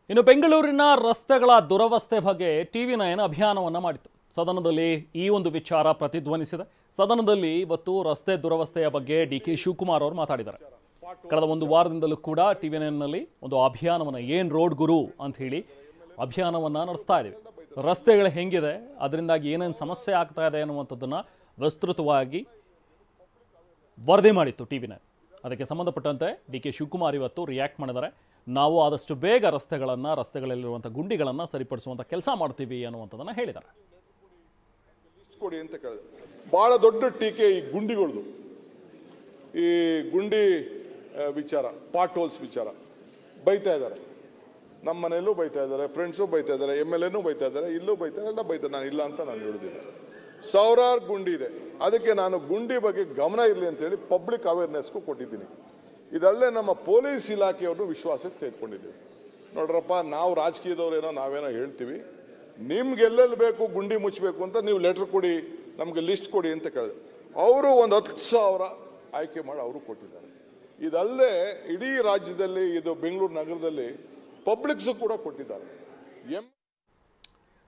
ಇನ್ನು ಬೆಂಗಳೂರಿನ ರಸ್ತೆಗಳ ದುರವಸ್ಥೆ ಬಗ್ಗೆ ಟಿವಿ9 ಅಭಿಯಾನವನ್ನು ಮಾಡಿತು. ಸದನದಲ್ಲಿ ಈ ಒಂದು ವಿಚಾರ ಪ್ರತಿಧ್ವನಿಸಿದೆ. ಸದನದಲ್ಲಿ ಇವತ್ತು ರಸ್ತೆ ದುರವಸ್ಥೆಯ ಬಗ್ಗೆ ಡಿ.ಕೆ. ಶಿವಕುಮಾರ್ ಅವರು ಮಾತಾಡಿದ್ದಾರೆ. ಕಳೆದ ಒಂದು ವಾರದಿಂದಲೂ ಕೂಡ ಟಿವಿ9ನಲ್ಲಿ ಒಂದು ಅಭಿಯಾನವನ್ನು ಏನ್ ರೋಡ್ ಗುರು ಅಂತ ಹೇಳಿ ಅಭಿಯಾನವನ್ನು ನಡೆಸ್ತಾ ಇದ್ದೀವಿ. ರಸ್ತೆಗಳು ಹೆಂಗಿದೆ, ಅದರಿಂದಾಗಿ ಏನೇನು ಸಮಸ್ಯೆ ಆಗ್ತಾ ಇದೆ ಅನ್ನುವಂಥದ್ದನ್ನು ವಿಸ್ತೃತವಾಗಿ ವರದಿ ಮಾಡಿತ್ತು ಟಿವಿ9. ಅದಕ್ಕೆ ಸಂಬಂಧಪಟ್ಟಂತೆ ಡಿ.ಕೆ. ಶಿವಕುಮಾರ್ ಇವತ್ತು ರಿಯಾಕ್ಟ್ ಮಾಡಿದ್ದಾರೆ. ನಾವು ಆದಷ್ಟು ಬೇಗ ರಸ್ತೆಗಳಲ್ಲಿರುವಂಥ ಗುಂಡಿಗಳನ್ನು ಸರಿಪಡಿಸುವಂಥ ಕೆಲಸ ಮಾಡ್ತೀವಿ ಅನ್ನುವಂಥದ್ದನ್ನು ಹೇಳಿದ್ದಾರೆ. ಕೊಡಿ ಅಂತ ಕೇಳಿದೆ. ಭಾಳ ದೊಡ್ಡ ಟೀಕೆ ಈ ಗುಂಡಿಗಳದು, ಈ ಗುಂಡಿ ವಿಚಾರ, ಪಾಟ್ ಹೋಲ್ಸ್ ವಿಚಾರ ಬೈತಾ ಇದ್ದಾರೆ. ನಮ್ಮ ಮನೆಯಲ್ಲೂ ಬೈತಾ ಇದ್ದಾರೆ, ಫ್ರೆಂಡ್ಸು ಬೈತಾ ಇದ್ದಾರೆ, MLAನೂ ಬೈತಾ ಇದ್ದಾರೆ, ಇಲ್ಲೂ ಬೈತಾರೆ, ಎಲ್ಲ ಬೈತಾರೆ. ನಾನು ಇಲ್ಲ ಅಂತ ನಾನು ಹೇಳುದಿಲ್ಲ. ಸಾವಿರಾರು ಗುಂಡಿ ಇದೆ. ಅದಕ್ಕೆ ನಾನು ಗುಂಡಿ ಬಗ್ಗೆ ಗಮನ ಇರಲಿ ಅಂತೇಳಿ ಪಬ್ಲಿಕ್ ಅವೇರ್ನೆಸ್ಗೂ ಕೊಟ್ಟಿದ್ದೀನಿ. ಇದಲ್ಲೇ ನಮ್ಮ ಪೊಲೀಸ್ ಇಲಾಖೆಯವ್ರನ್ನು ವಿಶ್ವಾಸಕ್ಕೆ ತೆಗೆದುಕೊಂಡಿದ್ದೀವಿ. ನೋಡ್ರಪ್ಪ, ನಾವು ರಾಜಕೀಯದವ್ರೇನೋ ನಾವೇನೋ ಹೇಳ್ತೀವಿ, ನಿಮ್ಗೆ ಎಲ್ಲೆಲ್ಲಿ ಬೇಕು ಗುಂಡಿ ಮುಚ್ಚಬೇಕು ಅಂತ ನೀವು ಲೆಟ್ರ್ ಕೊಡಿ, ನಮಗೆ ಲಿಸ್ಟ್ ಕೊಡಿ ಅಂತ ಕೇಳಿದೆ. ಅವರು ಒಂದು 10,000 ಆಯ್ಕೆ ಮಾಡಿ ಅವರು ಕೊಟ್ಟಿದ್ದಾರೆ. ಇದಲ್ಲದೆ ಇಡೀ ರಾಜ್ಯದಲ್ಲಿ, ಇದು ಬೆಂಗಳೂರು ನಗರದಲ್ಲಿ ಪಬ್ಲಿಕ್ಸು ಕೂಡ ಕೊಟ್ಟಿದ್ದಾರೆ.